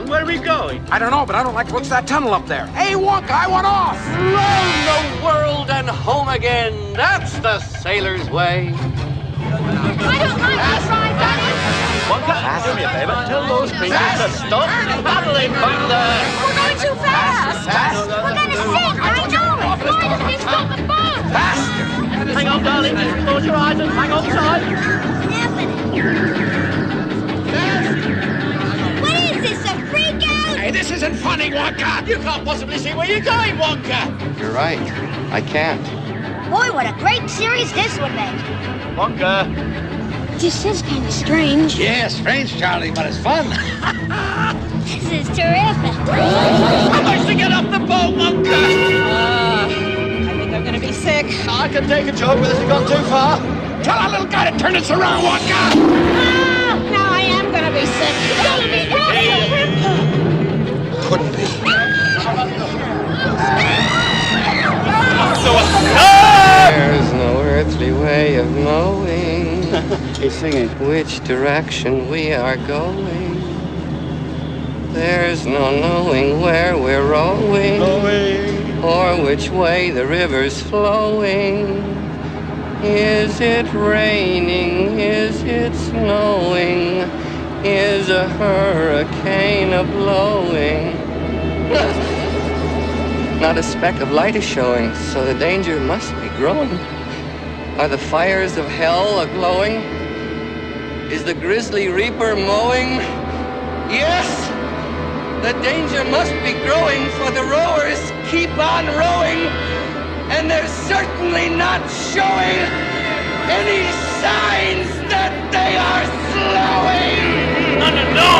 on, where are we going? I don't know, but I don't like what's that tunnel up there. Hey, Wonka, I want off! Round the world and home again. That's the sailor's way. I don't like this ride, Daddy. Wonka, do me a favor. Tell those creatures to stop paddling back there. We're going too fast. We're going to sink. I know it. Why doesn't he stop the boat? Faster! Hang on, darling. Close your eyes and hang on tight. What is this, a freak out? Hey, this isn't funny, Wonka! You can't possibly see where you're going, Wonka. You're right. I can't. Boy, what a great series this would make. Wonka. This is kind of strange. Yeah, strange, Charlie, but it's fun. This is terrific. How much to get off the boat, Wonka? I think I'm gonna be sick. I can take a joke, but this has gone too far. Tell our little guy to turn this around, Wonka! Now I am gonna be sick. Couldn't be. There's no earthly way of knowing He's singing. which direction we are going. There's no knowing where we're rowing or which way the river's flowing. Is it raining? Is it snowing? Is a hurricane a-blowing? Not a speck of light is showing, so the danger must be growing. Are the fires of hell a-glowing? Is the grisly reaper mowing? Yes, the danger must be growing, for the rowers keep on rowing, and they're certainly not showing any signs that they are slowing. No!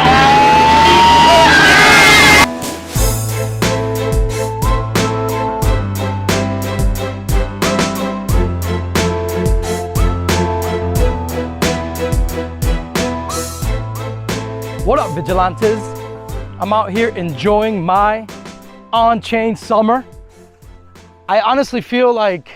What up, Vigilantes? I'm out here enjoying my on-chain summer. I honestly feel like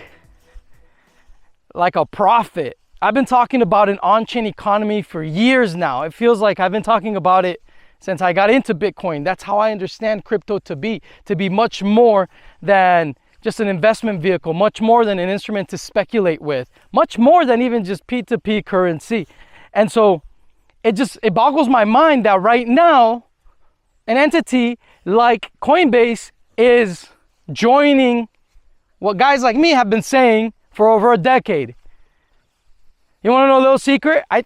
a prophet. I've been talking about an on-chain economy for years now. It feels like I've been talking about it since I got into Bitcoin. That's how I understand crypto to be much more than just an investment vehicle, much more than an instrument to speculate with, much more than even just P2P currency. And so it boggles my mind that right now an entity like Coinbase is joining what guys like me have been saying for over a decade. You want to know a little secret? I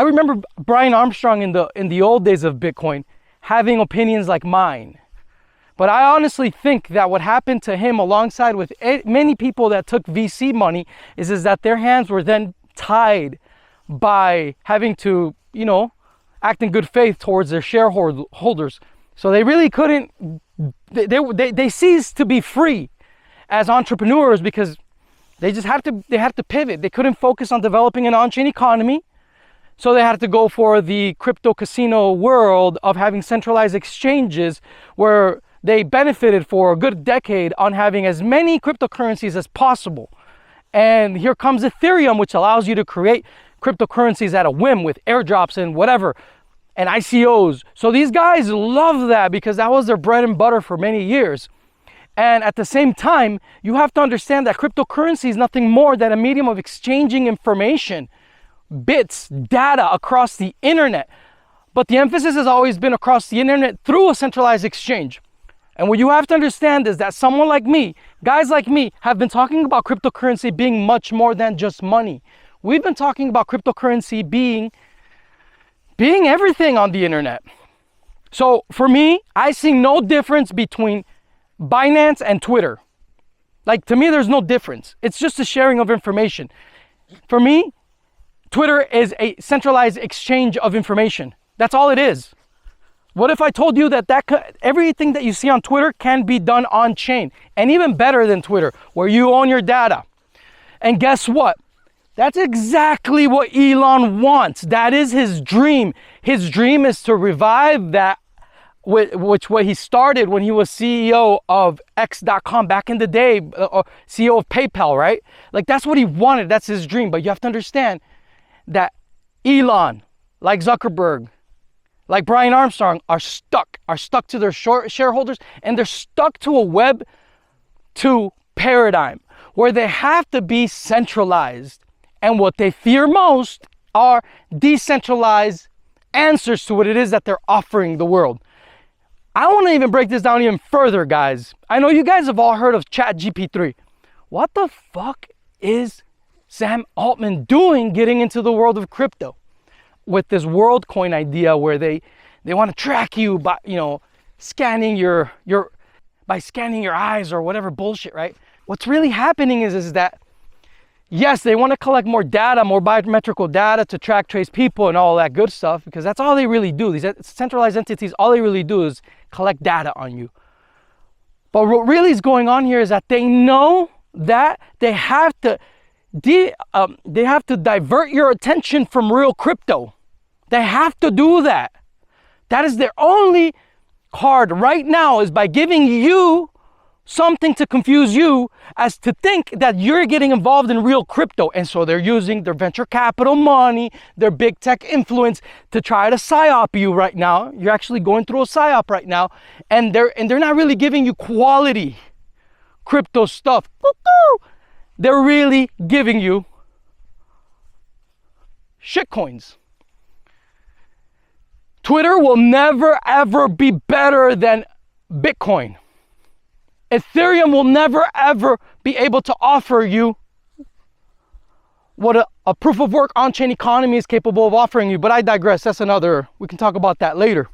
remember Brian Armstrong in the old days of Bitcoin having opinions like mine. But I honestly think that what happened to him alongside with many people that took VC money is that their hands were then tied by having to, act in good faith towards their shareholders. So they really couldn't, they ceased to be free as entrepreneurs because they had to pivot. They couldn't focus on developing an on-chain economy. So they had to go for the crypto casino world of having centralized exchanges where they benefited for a good decade on having as many cryptocurrencies as possible. And here comes Ethereum, which allows you to create cryptocurrencies at a whim with airdrops and whatever, and ICOs. So these guys love that because that was their bread and butter for many years. And at the same time, you have to understand that cryptocurrency is nothing more than a medium of exchanging information, bits, data across the internet. But the emphasis has always been across the internet through a centralized exchange. And what you have to understand is that someone like me, guys like me, have been talking about cryptocurrency being much more than just money. We've been talking about cryptocurrency being everything on the internet. So for me, I see no difference between Binance and Twitter. Like, to me, there's no difference. It's just a sharing of information. For me, Twitter is a centralized exchange of information. That's all it is. What if I told you that everything that you see on Twitter can be done on chain, and even better than Twitter, where you own your data? And guess what? That's exactly what Elon wants. That is his dream. His dream is to revive that, which what he started when he was CEO of X.com back in the day, or CEO of PayPal, right? Like, that's what he wanted. That's his dream. But you have to understand that Elon, like Zuckerberg, like Brian Armstrong, are stuck are stuck to their shareholders, and they're stuck to a Web 2 paradigm where they have to be centralized. And what they fear most are decentralized answers to what it is that they're offering the world. I want to even break this down even further, guys. I know you guys have all heard of ChatGPT. What the fuck is Sam Altman doing getting into the world of crypto with this WorldCoin idea where they want to track you by, scanning your eyes or whatever bullshit, right? What's really happening is that, yes, they want to collect more data, more biometrical data to track, trace people and all that good stuff, because that's all they really do. These centralized entities, all they really do is collect data on you. But what really is going on here is that they know that they have to divert your attention from real crypto. They have to do that. That is their only card right now, is by giving you something to confuse you as to think that you're getting involved in real crypto. And so they're using their venture capital money, their big tech influence to try to psyop you right now. You're actually going through a psyop right now, and they're not really giving you quality crypto stuff. They're really giving you shitcoins. Twitter will never ever be better than Bitcoin. Ethereum will never ever be able to offer you what a proof of work on-chain economy is capable of offering you. But I digress. We can talk about that later.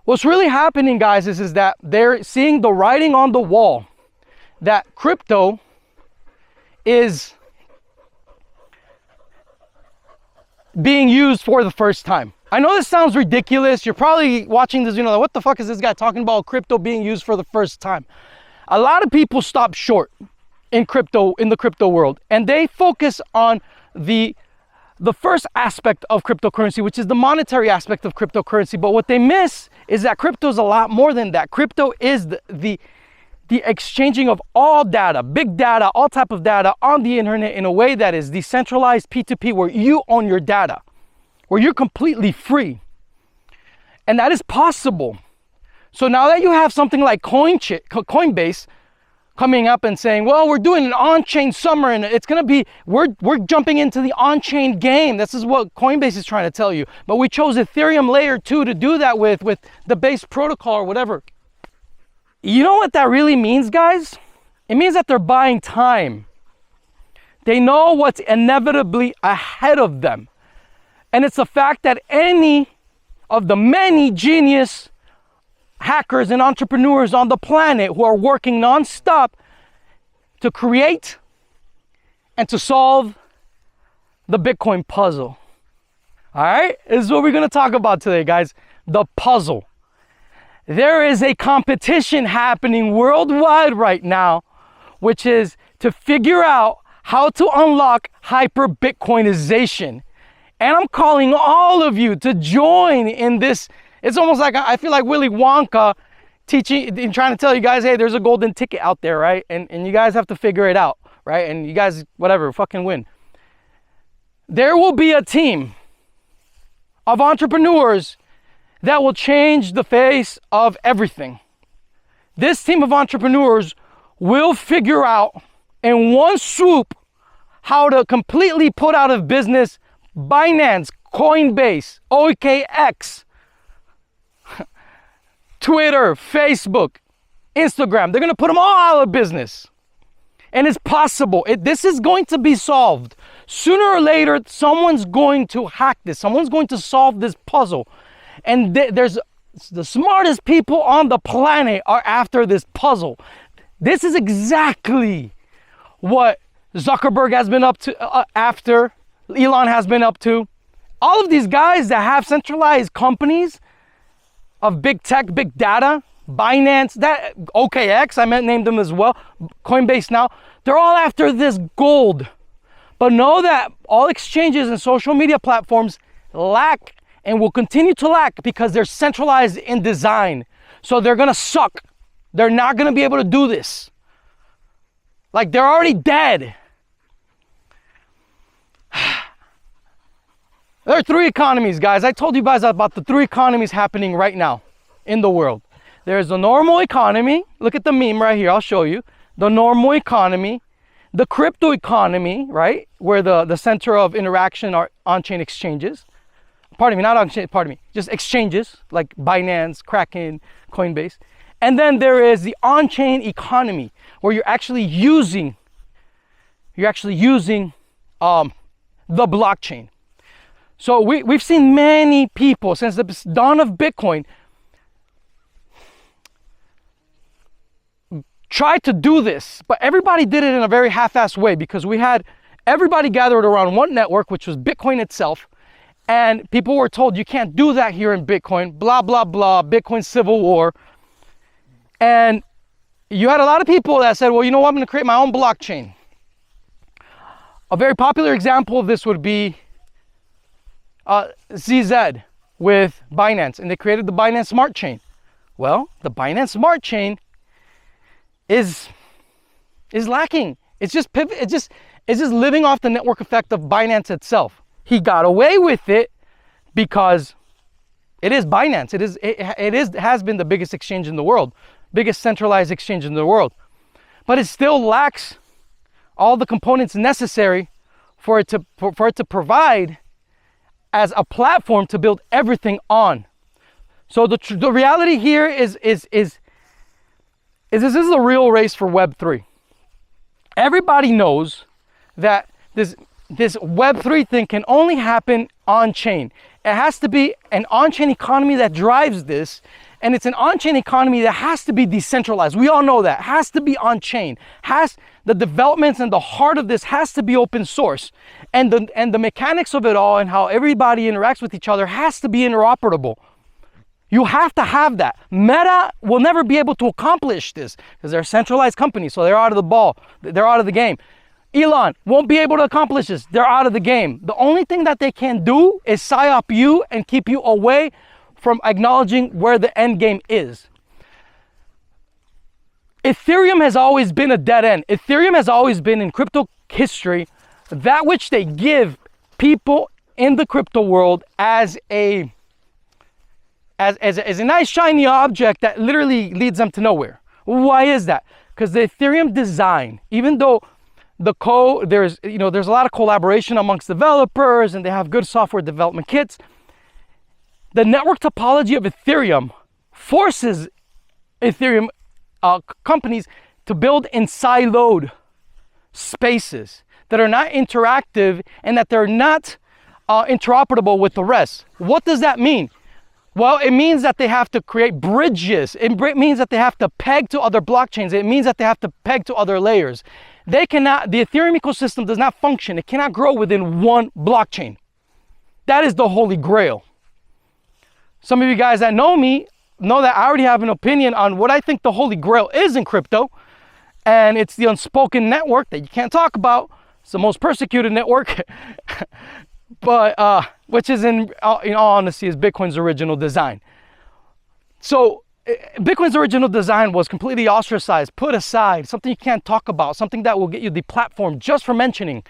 What's really happening, guys, is that they're seeing the writing on the wall that crypto is being used for the first time. I know this sounds ridiculous. You're probably watching this, what the fuck is this guy talking about crypto being used for the first time? A lot of people stop short in the crypto world, and they focus on the first aspect of cryptocurrency, which is the monetary aspect of cryptocurrency. But what they miss is that crypto is a lot more than that. Crypto is the exchanging of all data, big data, all type of data on the internet in a way that is decentralized, P2P, where you own your data, where you're completely free. And that is possible. So now that you have something like Coinbase coming up and saying, well, we're doing an on-chain summer, and it's going to be, we're jumping into the on-chain game. This is what Coinbase is trying to tell you. But we chose Ethereum layer 2 to do that with the base protocol or whatever. You know what that really means, guys? It means that they're buying time. They know what's inevitably ahead of them. And it's the fact that any of the many genius hackers and entrepreneurs on the planet who are working nonstop to create and to solve the Bitcoin puzzle. All right, this is what we're going to talk about today, guys. The puzzle. There is a competition happening worldwide right now, which is to figure out how to unlock hyper-Bitcoinization. And I'm calling all of you to join in this. It's almost like I feel like Willy Wonka teaching and trying to tell you guys, hey, there's a golden ticket out there, right? And you guys have to figure it out, right? And you guys, whatever, fucking win. There will be a team of entrepreneurs that will change the face of everything. This team of entrepreneurs will figure out in one swoop how to completely put out of business Binance, Coinbase, OKX, Twitter, Facebook, Instagram. They're going to put them all out of business. And it's possible. This is going to be solved. Sooner or later, someone's going to hack this. Someone's going to solve this puzzle. And there's the smartest people on the planet are after this puzzle. This is exactly what Zuckerberg has been up to, after Elon has been up to. All of these guys that have centralized companies of big tech, big data, Binance, that OKX, I meant name them as well, Coinbase now, they're all after this gold. But know that all exchanges and social media platforms lack and will continue to lack because they're centralized in design. So they're gonna suck. They're not gonna be able to do this. Like, they're already dead. There are three economies, guys. I told you guys about the three economies happening right now in the world. There's the normal economy. Look at the meme right here. I'll show you. The normal economy, the crypto economy, right? Where the center of interaction are on-chain exchanges. Pardon me, not on-chain, pardon me. Just exchanges like Binance, Kraken, Coinbase. And then there is the on-chain economy where you're actually using the blockchain. So we've seen many people since the dawn of Bitcoin try to do this, but everybody did it in a very half-assed way because we had everybody gathered around one network, which was Bitcoin itself, and people were told you can't do that here in Bitcoin, blah, blah, blah, Bitcoin civil war. And you had a lot of people that said, well, you know what, I'm going to create my own blockchain. A very popular example of this would be CZ with Binance, and they created the Binance Smart Chain. Well, the Binance Smart Chain is lacking. It's just pivot. It's just living off the network effect of Binance itself. He got away with it because it is Binance. It has been the biggest exchange in the world, biggest centralized exchange in the world, but it still lacks all the components necessary for it to provide as a platform to build everything on. So the reality here is this is a real race for Web3. Everybody knows that this Web3 thing can only happen on-chain. It has to be an on-chain economy that drives this, and it's an on-chain economy that has to be decentralized. We all know that. It has to be on-chain. The developments and the heart of this has to be open source. And the mechanics of it all and how everybody interacts with each other has to be interoperable. You have to have that. Meta will never be able to accomplish this because they're a centralized company, so they're out of the ball. They're out of the game. Elon won't be able to accomplish this. They're out of the game. The only thing that they can do is psyop you and keep you away from acknowledging where the end game is. Ethereum has always been a dead end. Ethereum has always been in crypto history that which they give people in the crypto world as a nice shiny object that literally leads them to nowhere. Why is that? Because the Ethereum design, even though there's a lot of collaboration amongst developers and they have good software development kits, the network topology of Ethereum forces Ethereum companies to build in siloed spaces that are not interactive and that they're not interoperable with the rest. What does that mean? Well, it means that they have to create bridges. It means that they have to peg to other blockchains. It means that they have to peg to other layers. The Ethereum ecosystem does not function. It cannot grow within one blockchain. That is the holy grail. Some of you guys that know me know that I already have an opinion on what I think the holy grail is in crypto. And it's the unspoken network that you can't talk about. It's the most persecuted network. But which is in all honesty is Bitcoin's original design. So Bitcoin's original design was completely ostracized, put aside, something you can't talk about, something that will get you deplatformed just for mentioning.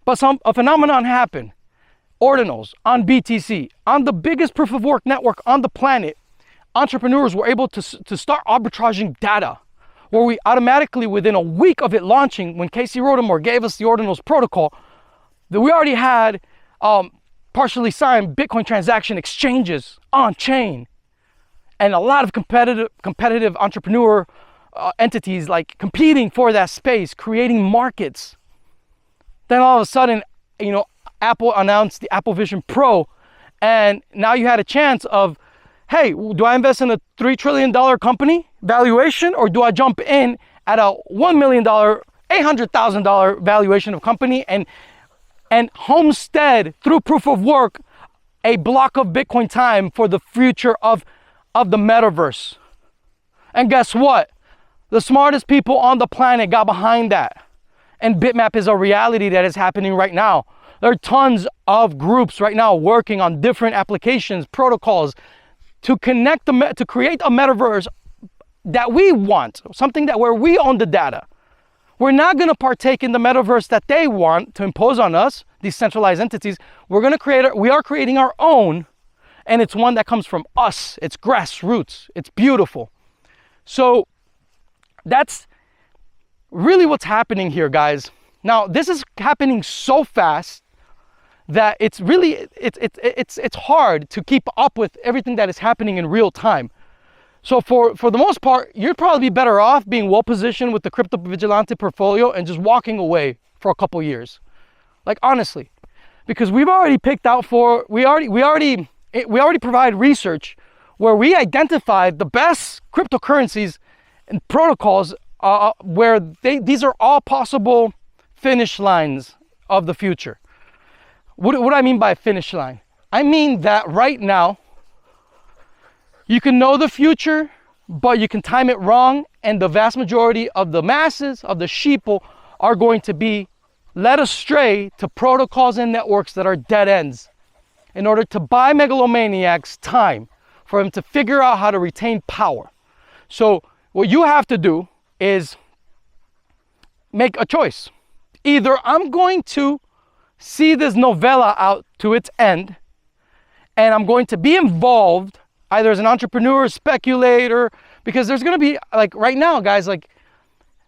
But a phenomenon happened. Ordinals on BTC, on the biggest proof of work network on the planet, entrepreneurs were able to start arbitraging data, where we automatically, within a week of it launching, when Casey Rodenmore gave us the Ordinals protocol, that we already had partially signed Bitcoin transaction exchanges on chain, and a lot of competitive entrepreneur entities like competing for that space, creating markets. Then all of a sudden, Apple announced the Apple Vision Pro, and now you had a chance of, hey, do I invest in a $3 trillion company valuation, or do I jump in at a $1 million, $800,000 valuation of company and homestead through proof of work a block of Bitcoin time for the future of the metaverse? And guess what? The smartest people on the planet got behind that. And Bitmap is a reality that is happening right now. There are tons of groups right now working on different applications, protocols to connect to create a metaverse that we want, something where we own the data, We're not going to partake in the metaverse that they want to impose on us, these centralized entities. We are creating our own, and it's one that comes from us. It's grassroots. It's beautiful. So that's really what's happening here, guys. Now, this is happening so fast that it's really, it's hard to keep up with everything that is happening in real time. So for the most part, you'd probably be better off being well positioned with the Crypto Vigilante portfolio and just walking away for a couple years. Like, honestly, because we've already picked out we already provide research where we identified the best cryptocurrencies and protocols where these are all possible finish lines of the future. What do I mean by finish line? I mean that right now, you can know the future, but you can time it wrong, and the vast majority of the masses, of the sheeple, are going to be led astray to protocols and networks that are dead ends in order to buy megalomaniacs time for them to figure out how to retain power. So what you have to do is make a choice. Either I'm going to see this novella out to its end, and I'm going to be involved either as an entrepreneur, speculator, because there's going to be, like right now, guys, like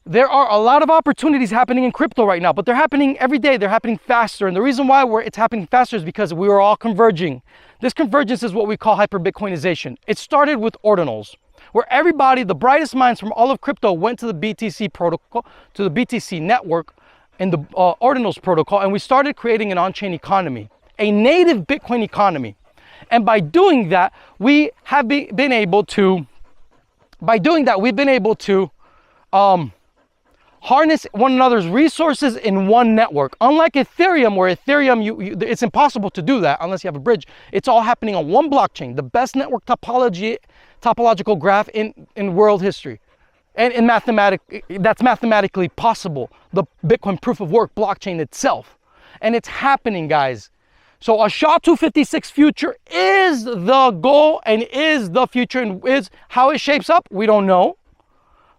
there are a lot of opportunities happening in crypto right now, but they're happening every day. They're happening faster. And the reason why it's happening faster is because we are all converging. This convergence is what we call hyperbitcoinization. It started with ordinals, where everybody, the brightest minds from all of crypto, went to the BTC protocol, to the BTC network in the ordinals protocol, and we started creating an on-chain economy, a native Bitcoin economy. And by doing that, we have been able to harness one another's resources in one network. Unlike Ethereum, where Ethereum, it's impossible to do that unless you have a bridge. It's all happening on one blockchain, the best network topological graph in world history. And that's mathematically possible, the Bitcoin proof of work blockchain itself. And it's happening, guys. So a SHA-256 future is the goal and is the future, and is how it shapes up, we don't know.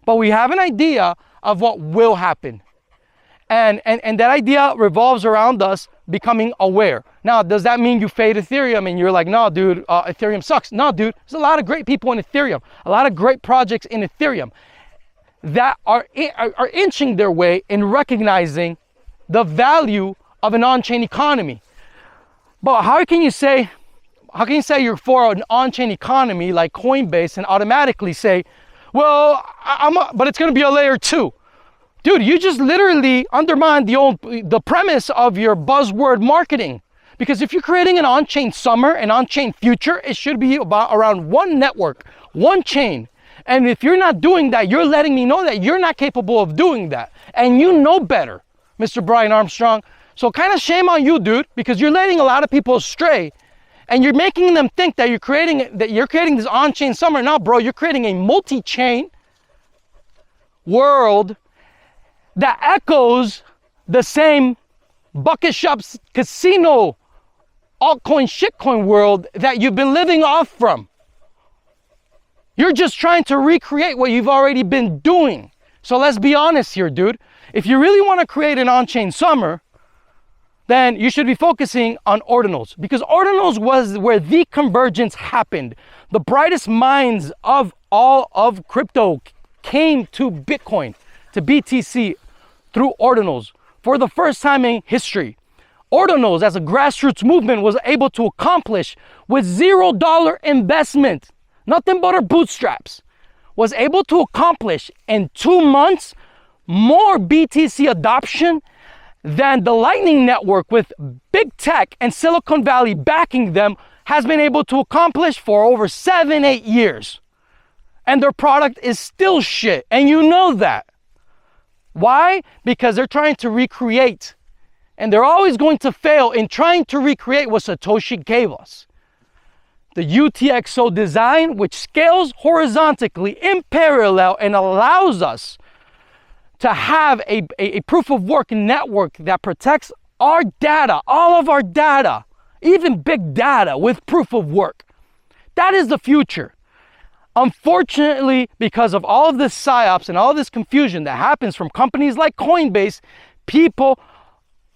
But we have an idea of what will happen. And that idea revolves around us becoming aware. Now, does that mean you fade Ethereum and you're like, no, dude, Ethereum sucks? No, dude, there's a lot of great people in Ethereum, a lot of great projects in Ethereum that are inching their way in recognizing the value of an on-chain economy. But how can you say you're for an on-chain economy like Coinbase and automatically say, well, but it's going to be a layer 2? Dude, you just literally undermined the premise of your buzzword marketing. Because if you're creating an on-chain summer, an on-chain future, it should be around one network, one chain. And if you're not doing that, you're letting me know that you're not capable of doing that. And you know better, Mr. Brian Armstrong. So kind of shame on you, dude, because you're letting a lot of people astray, and you're making them think that you're creating this on-chain summer. No, bro, you're creating a multi-chain world that echoes the same bucket shops, casino, altcoin, shitcoin world that you've been living off from. You're just trying to recreate what you've already been doing. So let's be honest here, dude. If you really want to create an on-chain summer, then you should be focusing on ordinals, because ordinals was where the convergence happened. The brightest minds of all of crypto came to Bitcoin, to BTC, through ordinals for the first time in history. Ordinals, as a grassroots movement, was able to accomplish with $0 investment, nothing but our bootstraps, was able to accomplish in 2 months more BTC adoption than the Lightning Network, with big tech and Silicon Valley backing them, has been able to accomplish for over 7-8 years. And their product is still shit, and you know that. Why? Because they're trying to recreate, and they're always going to fail in trying to recreate what Satoshi gave us. The UTXO design, which scales horizontally in parallel and allows us to have a proof of work network that protects our data, all of our data, even big data, with proof of work. That is the future. Unfortunately, because of all of this psyops and all this confusion that happens from companies like Coinbase, people,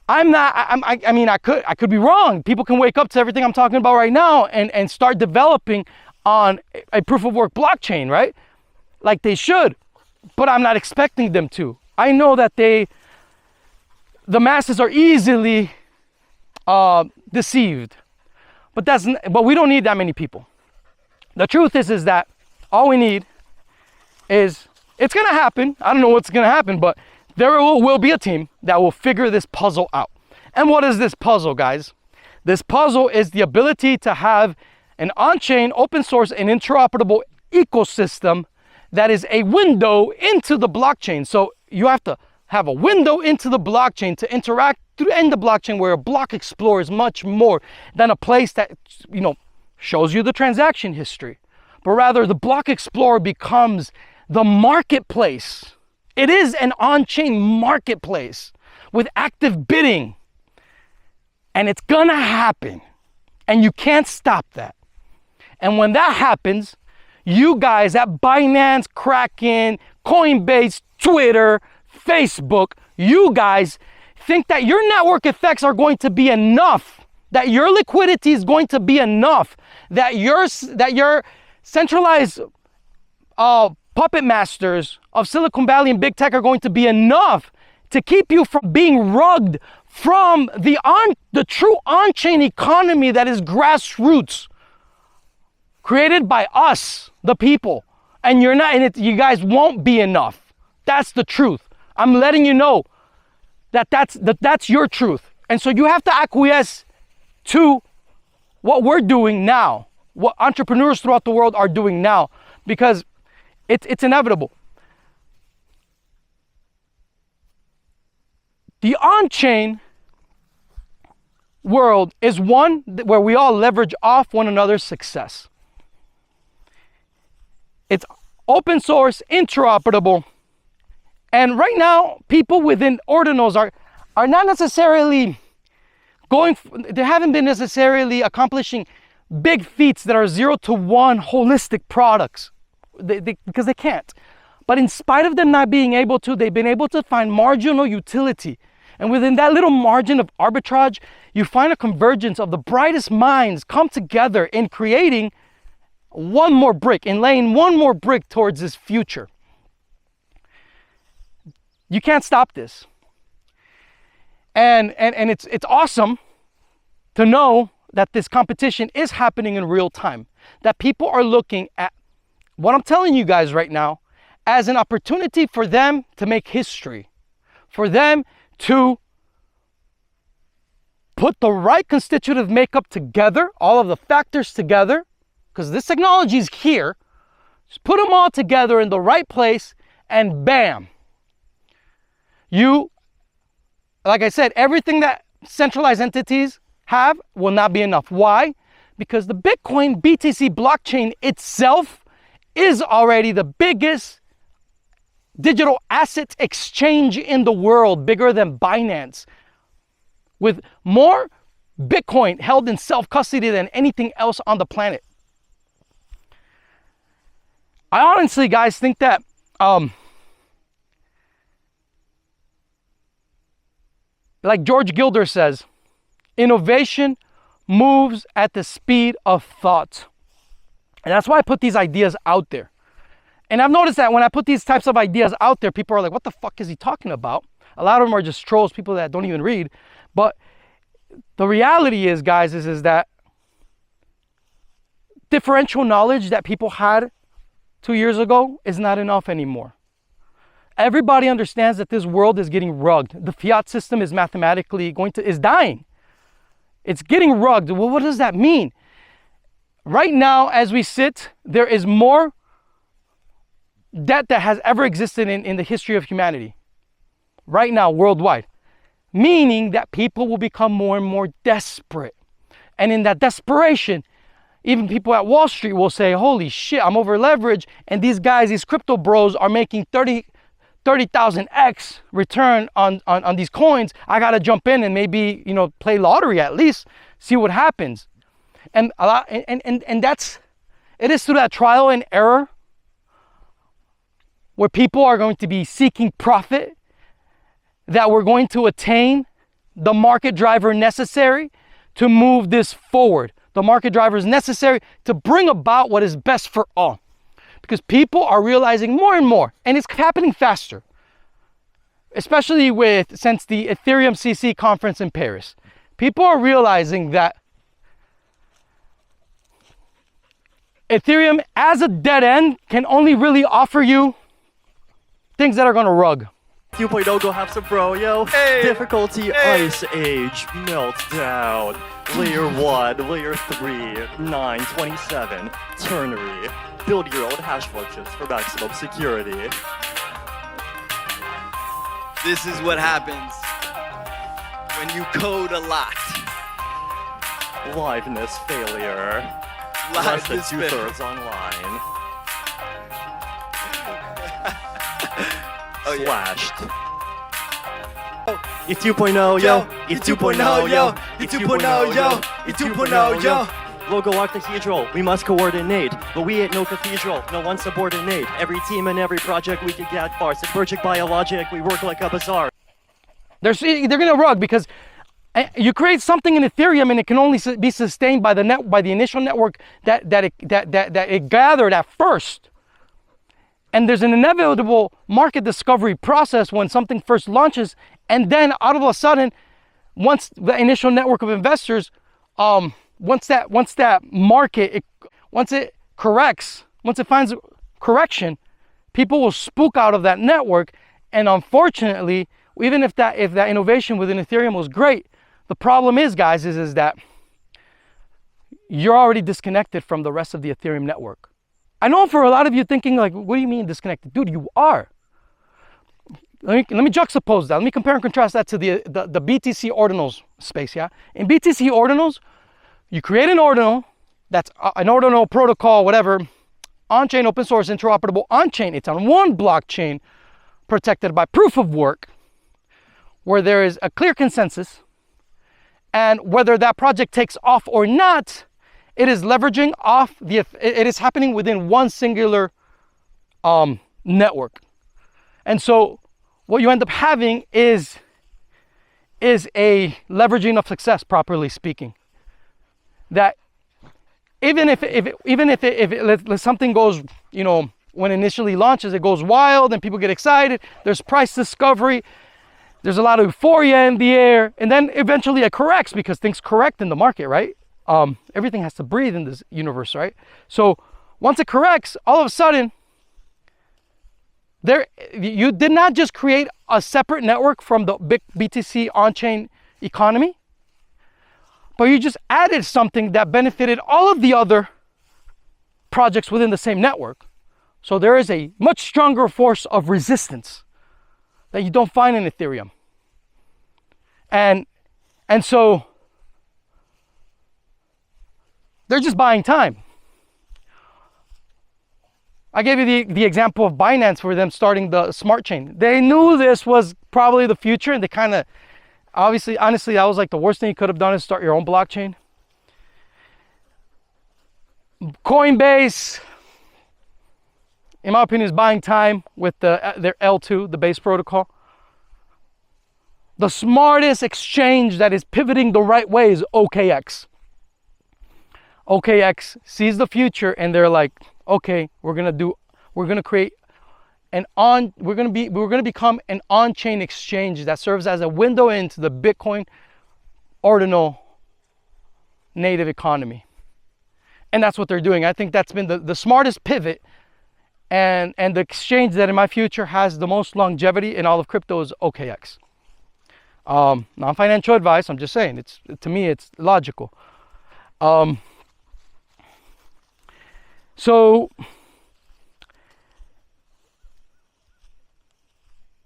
I mean, I could be wrong. People can wake up to everything I'm talking about right now and start developing on a proof of work blockchain, right? Like they should, but I'm not expecting them to. I know that the masses are easily deceived, but we don't need that many people. The truth is that all we need is, it's gonna happen. I don't know what's gonna happen, but there will be a team that will figure this puzzle out. And what is this puzzle, guys? This puzzle is the ability to have an on-chain, open source, and interoperable ecosystem that is a window into the blockchain. So you have to have a window into the blockchain to interact in the blockchain, where a block explorer is much more than a place that, you know, shows you the transaction history. But rather, the block explorer becomes the marketplace. It is an on-chain marketplace with active bidding. And it's gonna happen. And you can't stop that. And when that happens, you guys at Binance, Kraken, Coinbase, Twitter, Facebook, you guys think that your network effects are going to be enough, that your liquidity is going to be enough, that your centralized puppet masters of Silicon Valley and big tech are going to be enough to keep you from being rugged from the true on-chain economy that is grassroots, created by us, the people. And you're not in it. You guys won't be enough. That's the truth. I'm letting you know that's your truth. And so you have to acquiesce to what we're doing now, what entrepreneurs throughout the world are doing now, because it's inevitable. The on-chain world is one where we all leverage off one another's success. It's open source, interoperable, and right now, people within ordinals are not necessarily they haven't been necessarily accomplishing big feats that are 0 to 1 holistic products, because they can't. But in spite of them not being able to, they've been able to find marginal utility. And within that little margin of arbitrage, you find a convergence of the brightest minds come together in creating one more brick, in laying one more brick towards this future. You can't stop this. And it's awesome to know that this competition is happening in real time, that people are looking at what I'm telling you guys right now as an opportunity for them to make history, for them to put the right constitutive makeup together, all of the factors together, because this technology is here. Just put them all together in the right place, and bam. You, like I said, everything that centralized entities have will not be enough. Why? Because the Bitcoin BTC blockchain itself is already the biggest digital assets exchange in the world, bigger than Binance, with more Bitcoin held in self-custody than anything else on the planet. I honestly, guys, think that like George Gilder says, innovation moves at the speed of thought. And that's why I put these ideas out there. And I've noticed that when I put these types of ideas out there, people are like, what the fuck is he talking about? A lot of them are just trolls, people that don't even read. But the reality is, guys, is that differential knowledge that people had 2 years ago is not enough anymore. Everybody understands that this world is getting rugged. The fiat system is mathematically is dying. It's getting rugged. Well, what does that mean? Right now, as we sit, there is more debt that has ever existed in the history of humanity. Right now, worldwide. Meaning that people will become more and more desperate. And in that desperation, even people at Wall Street will say, holy shit, I'm over leveraged. And these guys, these crypto bros are making 30,000x return on these coins. I got to jump in and maybe, play lottery at least, see what happens. And that's It is through that trial and error where people are going to be seeking profit that we're going to attain the market driver necessary to move this forward. The market driver is necessary to bring about what is best for all. Because people are realizing more and more, and it's happening faster, especially since the Ethereum CC conference in Paris. People are realizing that Ethereum as a dead end can only really offer you things that are gonna rug. 2.0 go have some bro, yo. Hey. Difficulty Ice Age meltdown. Layer 1, Layer 3, 927, ternary. Build your own hash functions for maximum security. This is what happens when you code a lot. Liveness failure. Less than 2/3 online. Oh, yeah. Slashed. E 2.0, yo. E 2.0, yo. E 2.0, yo. E 2.0, yo. Logo our cathedral, we must coordinate. But we ain't no cathedral, no one subordinate. Every team and every project we can get far. Subvergic biologic, we work like a bazaar. They're gonna rug because you create something in Ethereum and it can only be sustained by the initial network that it gathered at first. And there's an inevitable market discovery process when something first launches, and then out of a sudden, once the initial network of investors, once that market, once it finds correction, people will spook out of that network. And unfortunately, even if that innovation within Ethereum was great, the problem is, guys, is that you're already disconnected from the rest of the Ethereum network. I know for a lot of you thinking like, what do you mean disconnected? Dude, you are. Let me juxtapose that. Let me compare and contrast that to the BTC ordinals space, yeah? In BTC ordinals, you create an ordinal, that's an ordinal protocol, whatever, on-chain, open source, interoperable on-chain. It's on one blockchain, protected by proof of work, where there is a clear consensus, and whether that project takes off or not, it is leveraging off it is happening within one singular network. And so what you end up having is a leveraging of success, properly speaking. That even if something goes, you know, when it initially launches, it goes wild and people get excited, there's price discovery, there's a lot of euphoria in the air, and then eventually it corrects because things correct in the market, right? Everything has to breathe in this universe, right? So once it corrects, all of a sudden, you did not just create a separate network from the big BTC on-chain economy, but you just added something that benefited all of the other projects within the same network. So there is a much stronger force of resistance that you don't find in Ethereum. And so they're just buying time. I gave you the example of Binance for them starting the smart chain. They knew this was probably the future, and they kind of, honestly, that was like the worst thing you could have done is start your own blockchain. Coinbase, in my opinion, is buying time with their L2, the base protocol. The smartest exchange that is pivoting the right way is OKX. OKX sees the future and they're like, okay, we're gonna become an on-chain exchange that serves as a window into the Bitcoin ordinal native economy. And that's what they're doing. I think that's been the smartest pivot, and the exchange that in my future has the most longevity in all of crypto is OKX. Non-financial advice, I'm just saying, to me it's logical. So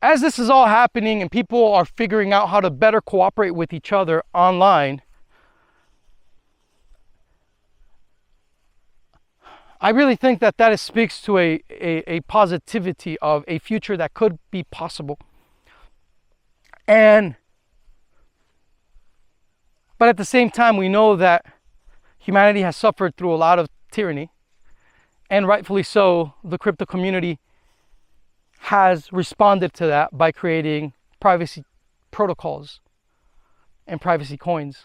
as this is all happening and people are figuring out how to better cooperate with each other online, I really think that speaks to a positivity of a future that could be possible. But at the same time, we know that humanity has suffered through a lot of tyranny, and rightfully so, the crypto community has responded to that by creating privacy protocols and privacy coins,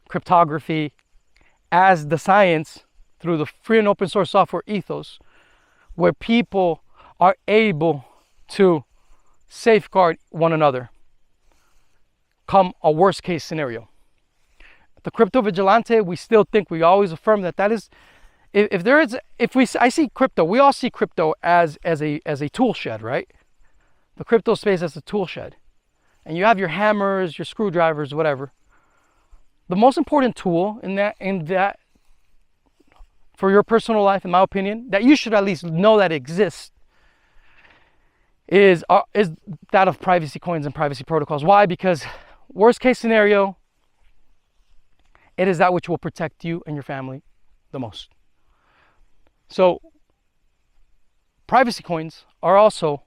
cryptography as the science through the free and open source software ethos, where people are able to safeguard one another come a worst case scenario. The Crypto Vigilante, we still think, we always affirm that is, I see crypto, we all see crypto as a tool shed, right? The crypto space as a tool shed. And you have your hammers, your screwdrivers, whatever. The most important tool in that for your personal life, in my opinion, that you should at least know that exists, is that of privacy coins and privacy protocols. Why? Because worst case scenario, it is that which will protect you and your family the most. So privacy coins are also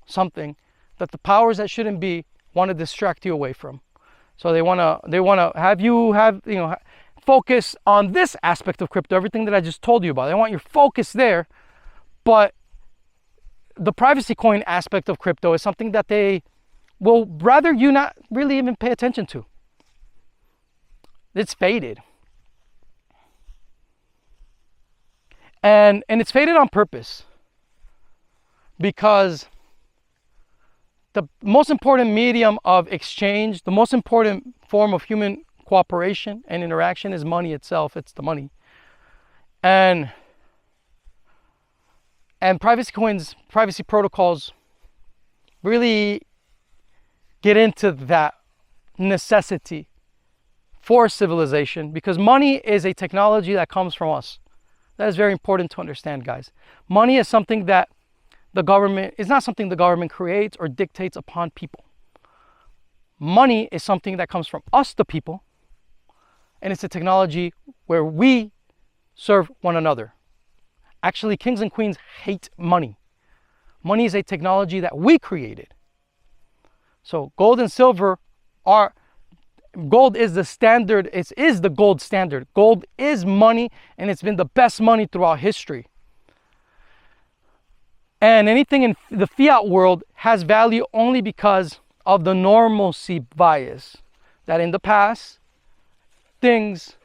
something that the powers that shouldn't be want to distract you away from. So they want to have you focus on this aspect of crypto, everything that I just told you about. They want your focus there, but the privacy coin aspect of crypto is something that they will rather you not really even pay attention to. It's faded. And it's faded on purpose, because the most important medium of exchange, the most important form of human cooperation and interaction is money itself. It's the money. And privacy coins, privacy protocols really get into that necessity for civilization, because money is a technology that comes from us. That is very important to understand, guys. Money is something that the government is not something the government creates or dictates upon people. Money is something that comes from us, the people, and it's a technology where we serve one another. Actually, kings and queens hate money. Money is a technology that we created. So gold and silver are, gold is the standard, it is the gold standard. Gold is money, and it's been the best money throughout history. And anything in the fiat world has value only because of the normalcy bias. That in the past, things,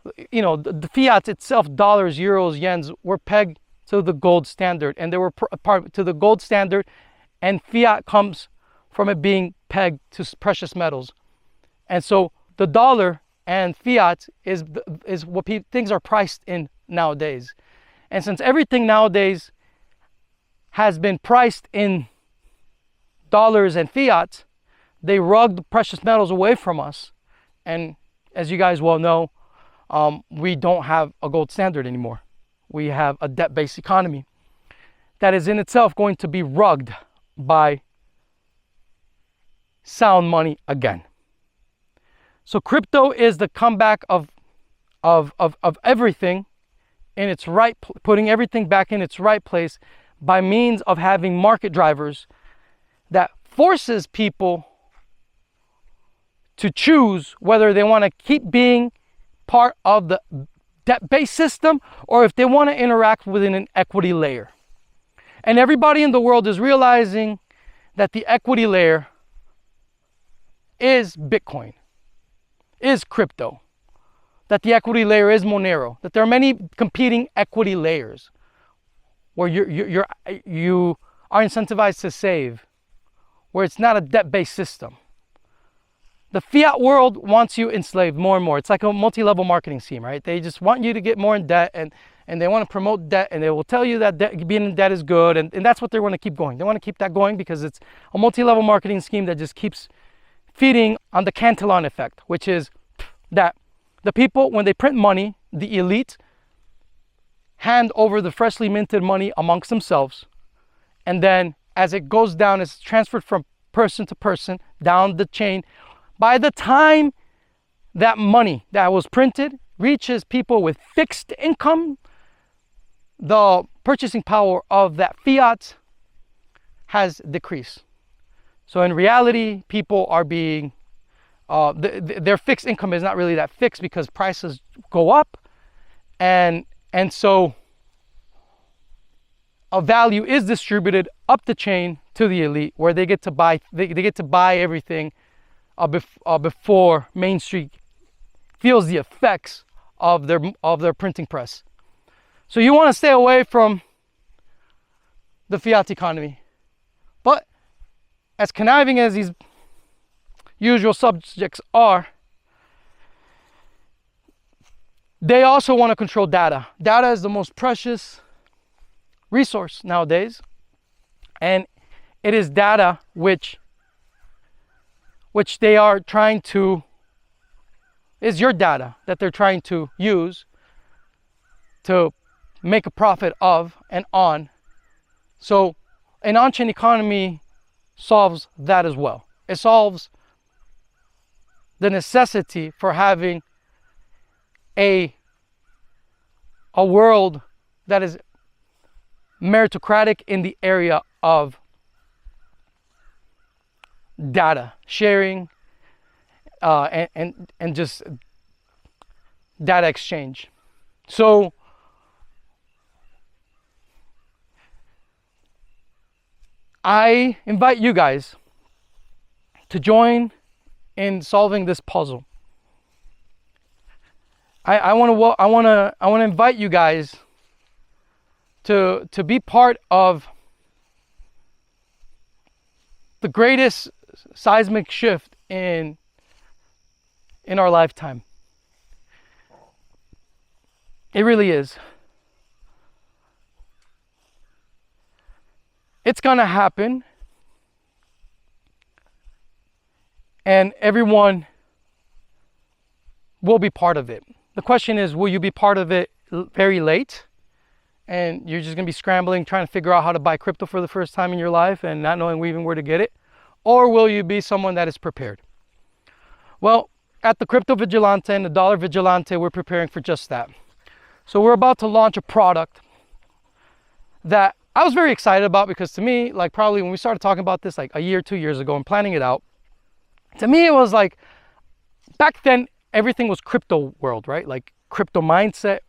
the fiat itself, dollars, euros, yens, were pegged to the gold standard. And they were part to the gold standard, and fiat comes from it being pegged to precious metals. And so the dollar and fiat is what things are priced in nowadays. And since everything nowadays has been priced in dollars and fiat, they rugged precious metals away from us. And as you guys well know, we don't have a gold standard anymore. We have a debt-based economy that is in itself going to be rugged by sound money again. So crypto is the comeback of everything in its right, putting everything back in its right place by means of having market drivers that forces people to choose whether they want to keep being part of the debt-based system or if they want to interact within an equity layer. And everybody in the world is realizing that the equity layer is Bitcoin, is crypto, that the equity layer is Monero, that there are many competing equity layers where you are incentivized to save, where it's not a debt-based system. The fiat world wants you enslaved more and more. It's like a multi-level marketing scheme, right? They just want you to get more in debt, and they want to promote debt, and they will tell you that being in debt is good, and that's what they want to keep going. They want to keep that going because it's a multi-level marketing scheme that just keeps feeding on the Cantillon effect, which is that the people, when they print money, the elite hand over the freshly minted money amongst themselves, and then as it goes down, it's transferred from person to person down the chain. By the time that money that was printed reaches people with fixed income, the purchasing power of that fiat has decreased. So in reality, people are being, their fixed income is not really that fixed because prices go up And so a value is distributed up the chain to the elite, where they get to buy everything before Main Street feels the effects of their printing press. So you want to stay away from the fiat economy. But as conniving as these usual subjects are, they also want to control data. Data is the most precious resource nowadays, and it is data which they are trying to, is your data that they're trying to use to make a profit of and on. So an on-chain economy solves that as well. It solves the necessity for having a world that is meritocratic in the area of data sharing and just data exchange. So I invite you guys to join in solving this puzzle. I want to invite you guys to be part of the greatest seismic shift in our lifetime. It really is. It's gonna happen, and everyone will be part of it. The question is, will you be part of it very late, and you're just gonna be scrambling, trying to figure out how to buy crypto for the first time in your life and not knowing even where to get it? Or will you be someone that is prepared? Well, at the Crypto Vigilante and the Dollar Vigilante, we're preparing for just that. So we're about to launch a product that I was very excited about, because to me, like probably when we started talking about this like a year, 2 years ago and planning it out, to me it was like, back then everything was crypto world, right? Like crypto mindset,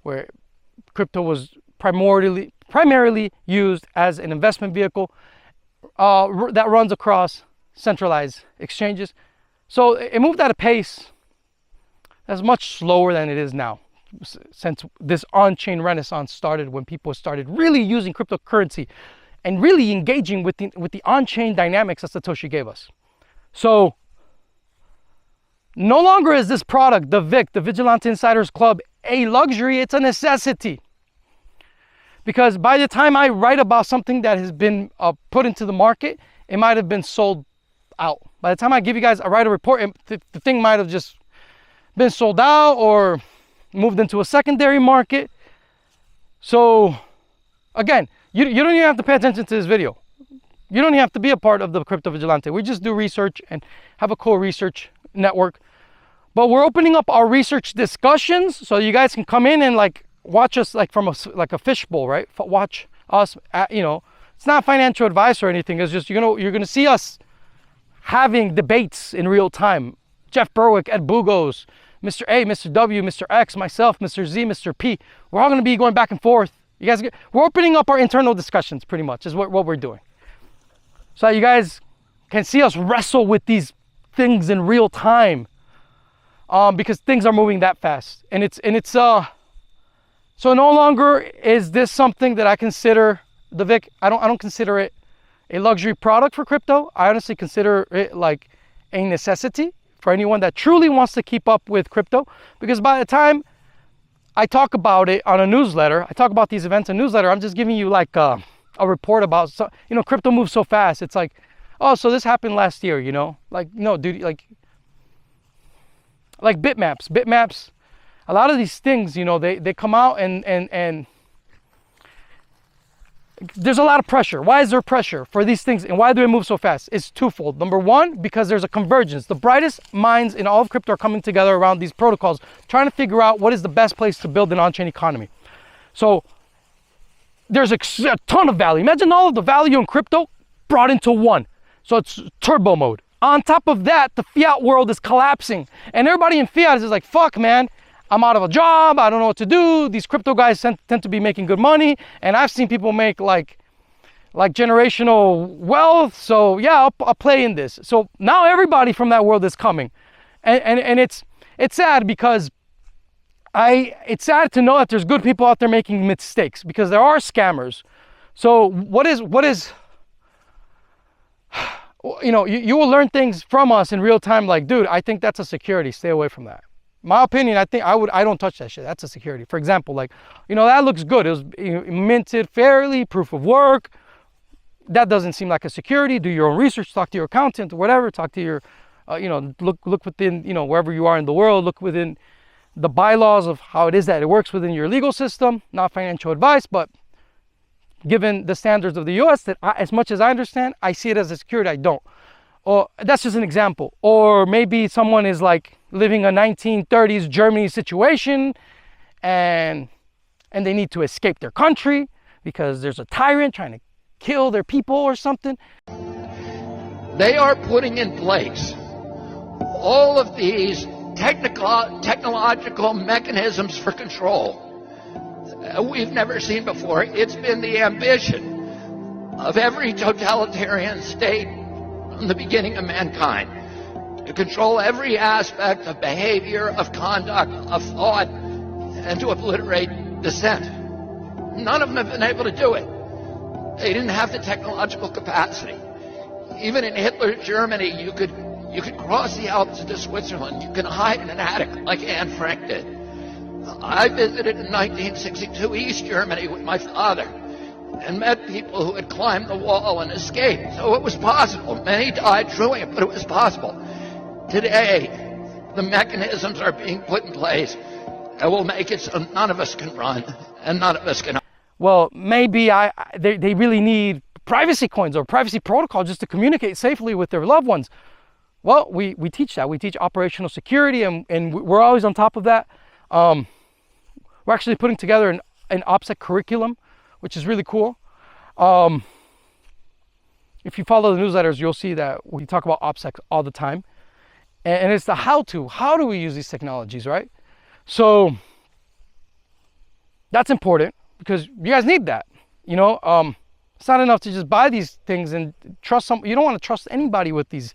where crypto was primarily used as an investment vehicle that runs across centralized exchanges. So it moved at a pace that's much slower than it is now, since this on-chain renaissance started, when people started really using cryptocurrency and really engaging with the on-chain dynamics that Satoshi gave us. So no longer is this product, the VIC, the Vigilante Insiders Club, a luxury, it's a necessity. Because by the time I write about something that has been put into the market, it might have been sold out. By the time I give you guys, I write a report, the thing might have just been sold out or moved into a secondary market. So again, you don't even have to pay attention to this video. You don't even have to be a part of the Crypto Vigilante. We just do research and have a cool research network. But we're opening up our research discussions so you guys can come in and like watch us like from a fishbowl, right? Watch us it's not financial advice or anything. It's just you're gonna see us having debates in real time. Jeff Berwick, Ed Bugos, Mr. A, Mr. W, Mr. X, myself, Mr. Z, Mr. P. We're all going to be going back and forth. You guys, we're opening up our internal discussions pretty much is what we're doing. So you guys can see us wrestle with these things in real time, because things are moving that fast. And it's so no longer is this something that I consider the VIC. I don't consider it a luxury product for crypto. I honestly consider it like a necessity for anyone that truly wants to keep up with crypto, because by the time I talk about it on a newsletter, I talk about these events in a newsletter, I'm just giving you like a report about, crypto moves so fast. It's like, oh, so this happened last year, like, no, dude, like bitmaps, a lot of these things, they come out and there's a lot of pressure. Why is there pressure for these things, and why do they move so fast? It's twofold. Number one, because there's a convergence. The brightest minds in all of crypto are coming together around these protocols, trying to figure out what is the best place to build an on-chain economy. So there's a ton of value. Imagine all of the value in crypto brought into one. So it's turbo mode. On top of that, the fiat world is collapsing, and everybody in fiat is like, fuck, man, I'm out of a job, I don't know what to do. These crypto guys tend to be making good money, and I've seen people make like generational wealth. So yeah, I'll play in this. So now everybody from that world is coming, and it's sad because it's sad to know that there's good people out there making mistakes, because there are scammers. So what is you know, you will learn things from us in real time. Like, dude, I think that's a security. Stay away from that. My opinion, I don't touch that shit. That's a security. For example, like, you know, that looks good. It was minted fairly, proof of work. That doesn't seem like a security. Do your own research, talk to your accountant or whatever, talk to your, you know, look within, you know, wherever you are in the world, look within the bylaws of how it is that it works within your legal system. Not financial advice, but given the standards of the US, that as much as I understand, I see it as a security. I don't. Or that's just an example. Or maybe someone is like living a 1930s Germany situation, and they need to escape their country because there's a tyrant trying to kill their people or something. They are putting in place all of these technological mechanisms for control we've never seen before. It's been the ambition of every totalitarian state from the beginning of mankind to control every aspect of behavior, of conduct, of thought, and to obliterate dissent. None of them have been able to do it. They didn't have the technological capacity. Even in Hitler's Germany, you could cross the Alps into Switzerland. You can hide in an attic like Anne Frank did. I visited in 1962 East Germany with my father and met people who had climbed the wall and escaped. So it was possible. Many died doing it, but it was possible. Today, the mechanisms are being put in place that will make it so none of us can run and none of us can. Well, maybe they really need privacy coins or privacy protocol just to communicate safely with their loved ones. Well, we teach that. We teach operational security, and we're always on top of that. We're actually putting together an OPSEC curriculum, which is really cool. If you follow the newsletters, you'll see that we talk about OPSEC all the time. And it's the how do we use these technologies, right? So that's important because you guys need that. You know, it's not enough to just buy these things and trust some. You don't want to trust anybody with these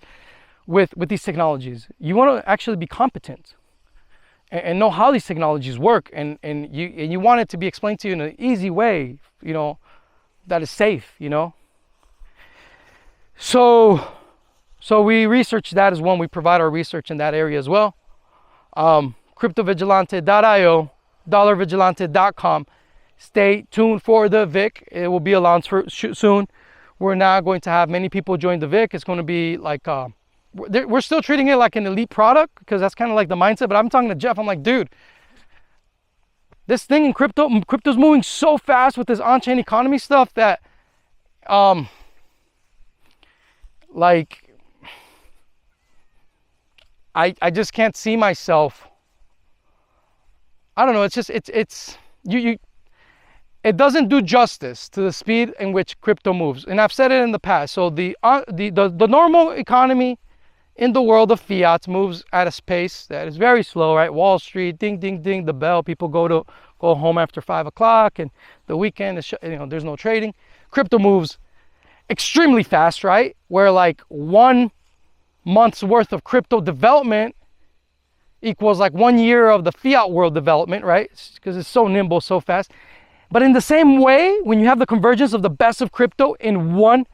technologies. You want to actually be competent and know how these technologies work, and you want it to be explained to you in an easy way, you know, that is safe, you know. So we research that as one. We provide our research in that area as well. Cryptovigilante.io, dollarvigilante.com. Stay tuned for the VIC. It will be announced soon. We're now going to have many people join the VIC. It's going to be like, we're still treating it like an elite product because that's kind of like the mindset. But I'm talking to Jeff. I'm like, dude, this thing in crypto's moving so fast with this on-chain economy stuff that, like, I just can't see myself. I don't know. It's just it doesn't do justice to the speed in which crypto moves. And I've said it in the past. So the normal economy in the world of fiat moves at a pace that is very slow, right? Wall Street, ding, ding, ding, the bell. People go home after 5 o'clock, and the weekend is, you know, there's no trading. Crypto moves extremely fast, right? Where like 1 month's worth of crypto development equals like 1 year of the fiat world development, right? Because it's so nimble, so fast. But in the same way, when you have the convergence of the best of crypto in one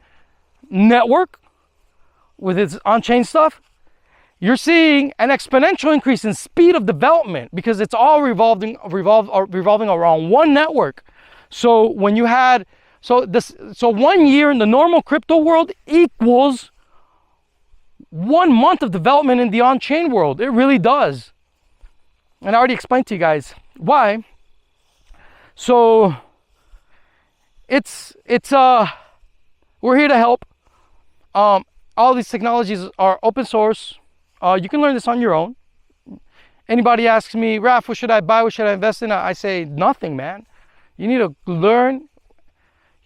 network with its on-chain stuff, you're seeing an exponential increase in speed of development because it's all revolving around one network. So when you had, so 1 year in the normal crypto world equals 1 month of development in the on-chain world. It really does. And I already explained to you guys why. So we're here to help. All these technologies are open source. You can learn this on your own. Anybody asks me, Raf, what should I buy? What should I invest in? I say nothing, man. You need to learn.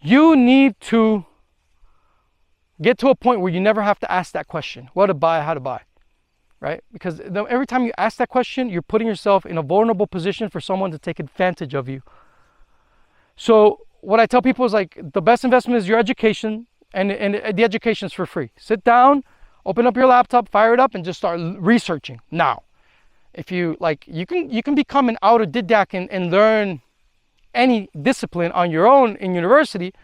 You need to get to a point where you never have to ask that question. What to buy, how to buy. right? Because every time you ask that question, you're putting yourself in a vulnerable position for someone to take advantage of you. So what I tell people is like, the best investment is your education, and the education is for free. Sit down, open up your laptop, fire it up, and just start researching now. If you like, you can become an autodidact and learn any discipline on your own in university,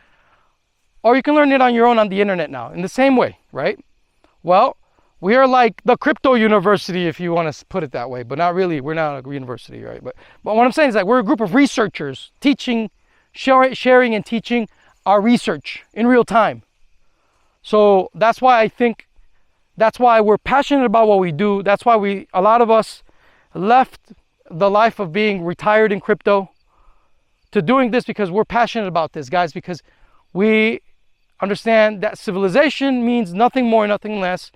or you can learn it on your own on the internet now in the same way, right? Well, we are like the crypto university, if you want to put it that way, but not really. We're not a university, right? But what I'm saying is that we're a group of researchers teaching, sharing and teaching our research in real time. So that's why that's why we're passionate about what we do. That's why a lot of us left the life of being retired in crypto to doing this, because we're passionate about this, guys, because we understand that civilization means nothing more, nothing less,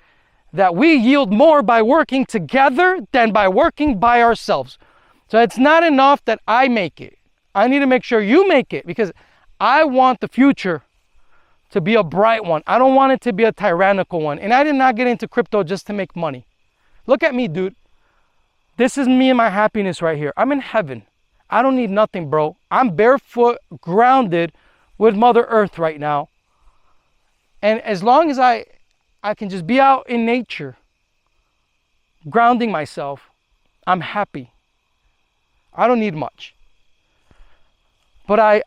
that we yield more by working together than by working by ourselves. So it's not enough that I make it. I need to make sure you make it, because I want the future to be a bright one. I don't want it to be a tyrannical one. And I did not get into crypto just to make money. Look at me, dude. This is me and my happiness right here. I'm in heaven. I don't need nothing, bro. I'm barefoot, grounded with Mother Earth right now. And as long as I can just be out in nature, grounding myself, I'm happy. I don't need much. But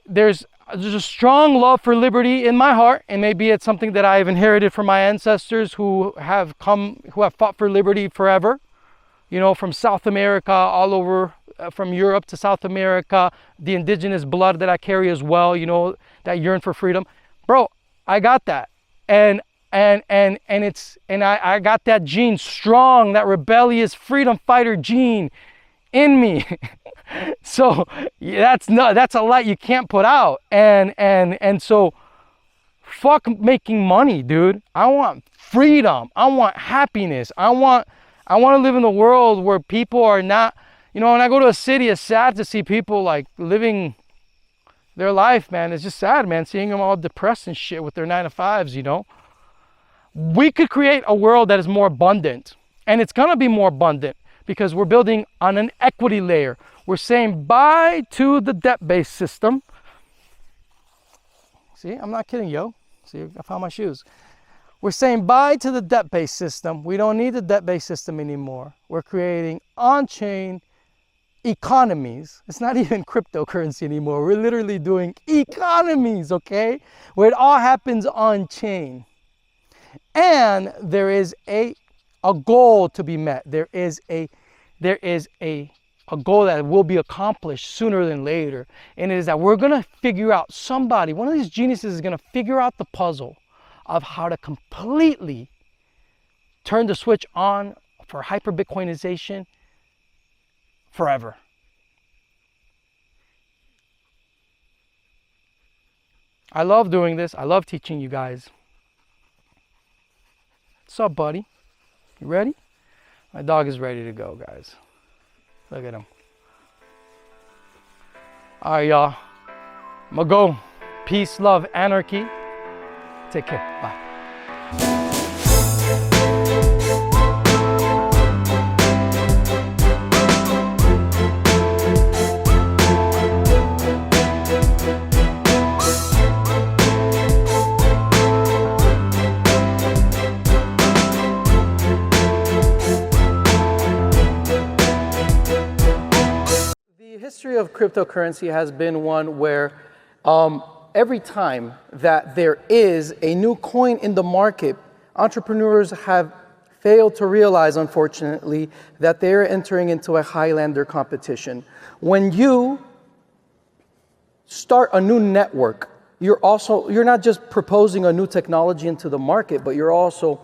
there's a strong love for liberty in my heart, and maybe it's something that I've inherited from my ancestors who have fought for liberty forever. You know, from South America, all over, from Europe to South America, the indigenous blood that I carry as well, you know, that yearn for freedom. Bro, I got that. And I got that gene strong, that rebellious freedom fighter gene in me. So that's a light you can't put out. And so fuck making money, dude. I want freedom. I want happiness. I want to live in a world where people are not, you know, when I go to a city, it's sad to see people like living their life, man. It's just sad, man, seeing them all depressed and shit with their 9-to-5s, you know. We could create a world that is more abundant, and it's gonna be more abundant because we're building on an equity layer. We're saying bye to the debt-based system. See, I'm not kidding, yo. See, I found my shoes. We're saying bye to the debt-based system. We don't need the debt-based system anymore. We're creating on-chain economies. It's not even cryptocurrency anymore. We're literally doing economies, okay? Where it all happens on-chain. And there is a goal to be met. There is a goal that will be accomplished sooner than later. And it is that we're gonna figure out, one of these geniuses is gonna figure out the puzzle of how to completely turn the switch on for hyper-Bitcoinization forever. I love doing this. I love teaching you guys. What's up, buddy? You ready? My dog is ready to go, guys. Look at him. All right, y'all. I'm gonna go. Peace, love, anarchy. Take care. Bye. The history of cryptocurrency has been one where every time that there is a new coin in the market, entrepreneurs have failed to realize, unfortunately, that they're entering into a Highlander competition. When you start a new network, you're not just proposing a new technology into the market, but you're also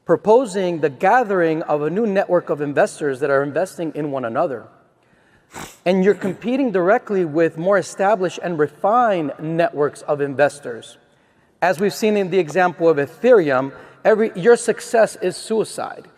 proposing the gathering of a new network of investors that are investing in one another. And you're competing directly with more established and refined networks of investors. As we've seen in the example of Ethereum, your success is suicide.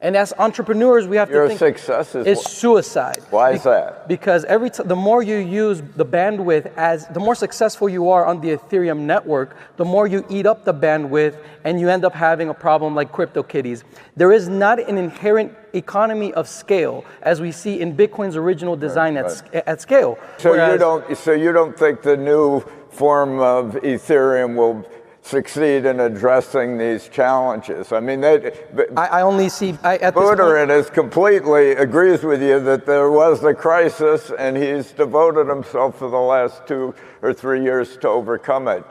And as entrepreneurs, we have Your to think success is suicide. Why is that? Because the more you use the bandwidth, the more successful you are on the Ethereum network, the more you eat up the bandwidth, and you end up having a problem like CryptoKitties. There is not an inherent economy of scale as we see in Bitcoin's original design at scale. So you don't think the new form of Ethereum will succeed in addressing these challenges? I mean, I only see Buterin completely agrees with you that there was a crisis, and he's devoted himself for the last 2 or 3 years to overcome it.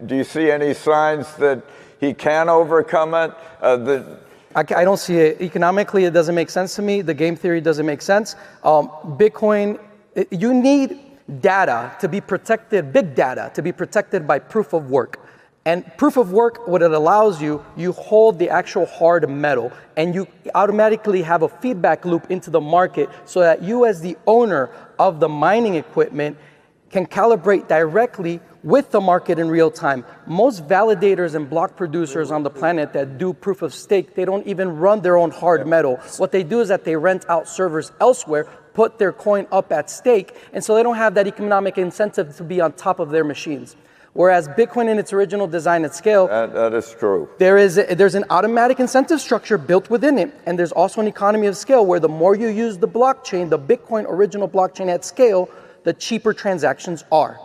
Do you see any signs that he can overcome it? I don't see it. Economically, it doesn't make sense to me. The game theory doesn't make sense. Bitcoin, you need data to be protected, big data to be protected by proof of work. And proof of work, what it allows you hold the actual hard metal, and you automatically have a feedback loop into the market so that you as the owner of the mining equipment can calibrate directly with the market in real time. Most validators and block producers on the planet that do proof of stake, they don't even run their own hard metal. What they do is that they rent out servers elsewhere, put their coin up at stake, and so they don't have that economic incentive to be on top of their machines. Whereas Bitcoin in its original design at scale, that is true. There's an automatic incentive structure built within it, and there's also an economy of scale where the more you use the blockchain, the Bitcoin original blockchain at scale, the cheaper transactions are.